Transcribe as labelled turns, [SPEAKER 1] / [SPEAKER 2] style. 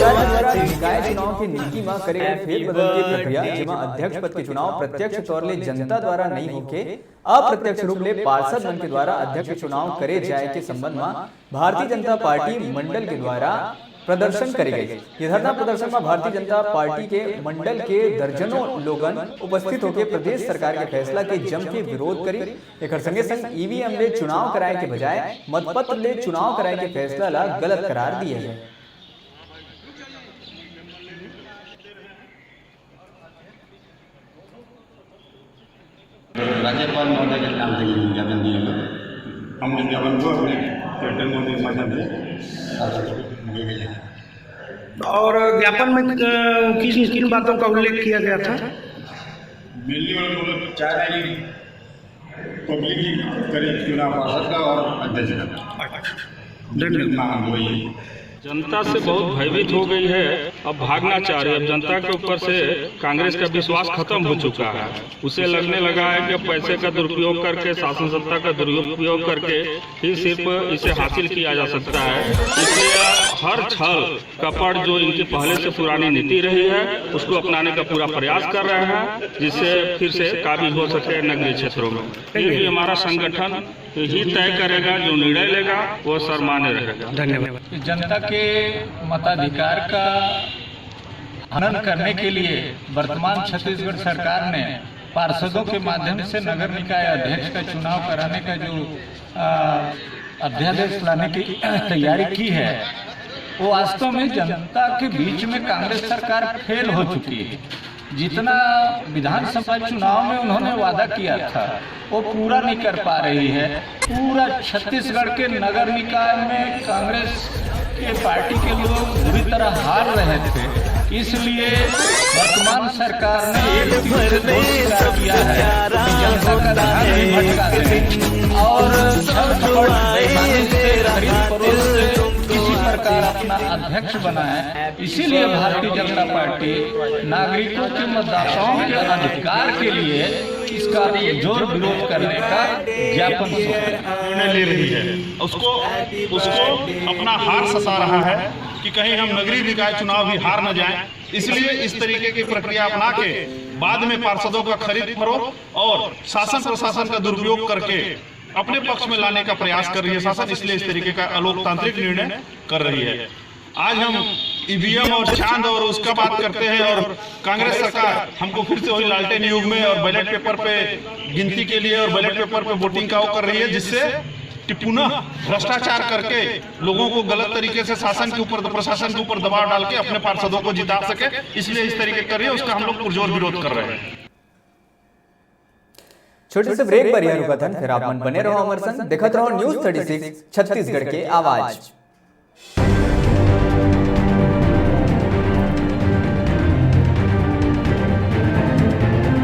[SPEAKER 1] राज्य द्वारा निकाय चुनाव के नीति में करे गए फेरबदल की प्रक्रिया जेमा अध्यक्ष पद के चुनाव प्रत्यक्ष तौर ले जनता द्वारा नहीं होके अप्रत्यक्ष रूप ले पार्षद मन के द्वारा अध्यक्ष चुनाव करे जाए के संबंध में भारतीय जनता पार्टी मंडल के द्वारा प्रदर्शन करे गए। ये धरना प्रदर्शन में भारतीय जनता पार्टी के मंडल के दर्जनों लोगन उपस्थित होकर प्रदेश सरकार के फैसला के जम के विरोध करी। एक संगे संग ईवीएम ले चुनाव कराए के बजाय मतपत्र ले चुनाव कराए के फैसला ला गलत करार दिए है।
[SPEAKER 2] राज्यपाल महोदय के नाम से ज्ञापन दिया हम ज्ञापन को कैप्टन मोदी के माध्यम से
[SPEAKER 3] और ज्ञापन में किन किन बातों का उल्लेख किया गया था?
[SPEAKER 2] दिल्ली में लोग चाह रहे हैं पब्लिक करे चुनाव पार्षद का और अध्यक्ष का।
[SPEAKER 4] जनता से बहुत भयभीत हो गई है, अब भागना चाह रही है। अब जनता के ऊपर से कांग्रेस का विश्वास खत्म हो चुका है। उसे लगने लगा है कि पैसे का दुरुपयोग करके, शासन सत्ता का दुरुपयोग करके ही सिर्फ इसे हासिल किया जा सकता है। इसलिए हर छल कपट जो इनकी पहले से पुरानी नीति रही है उसको अपनाने का पूरा प्रयास कर रहे हैं, जिससे फिर से काबिज हो सके नगरीय क्षेत्रों में। ये भी हमारा संगठन ही तय करेगा, जो निर्णय लेगा वो सर्वमान्य रहेगा।
[SPEAKER 3] धन्यवाद।
[SPEAKER 5] जनता के मताधिकार का हनन करने के लिए वर्तमान छत्तीसगढ़ सरकार ने पार्षदों के माध्यम से नगर निकाय अध्यक्ष का चुनाव कराने का जो अध्यादेश लाने की तैयारी की है, वो वास्तव में जनता के बीच में कांग्रेस सरकार फेल हो चुकी है। जितना विधानसभा चुनाव में उन्होंने वादा किया था वो पूरा नहीं कर पा रही है। पूरा छत्तीसगढ़ के नगर निकाय में कांग्रेस के पार्टी के लोग बुरी तरह हार रहे थे, इसलिए वर्तमान सरकार ने एक किया है कि जनता का ध्यान भी भटका दें और किसी प्रकार अपना अध्यक्ष बनाए। इसीलिए भारतीय जनता पार्टी नागरिकों के मतदाताओं के अधिकार के लिए इसका जोर विरोध करने का ज्ञापन
[SPEAKER 6] निर्णय ले रही है। उसको अपना हार सता रहा है कि कहीं हम नगरीय निकाय चुनाव भी हार न जाएं, इसलिए इस तरीके की प्रक्रिया अपना के बाद में पार्षदों का खरीद फरोख्त और शासन प्रशासन का दुरुपयोग करके अपने पक्ष में लाने का प्रयास कर रही है शासन। इसलिए इस तरीके का अलोकतांत्रिक निर्णय कर रही है। आज हम ईवीएम और चांद और उसका बात करते हैं और कांग्रेस सरकार हमको फिर से वही लालटेन युग में और बैलेट पेपर पे गिनती के लिए और बैलेट पेपर पे वोटिंग का वो कर रही है, जिससे कि पुनः भ्रष्टाचार करके लोगों को गलत तरीके से शासन के ऊपर, प्रशासन के ऊपर दबाव डाल के अपने पार्षदों को जिता सके, इसलिए इस तरीके कर रही है। उसका हम लोग पुरजोर विरोध कर रहे हैं।
[SPEAKER 1] छोटे से ब्रेक पर यह रुका था, फिर आप मन बने रहो हमारे संग, देखते रहो न्यूज़ 36 छत्तीसगढ़ के आवाज।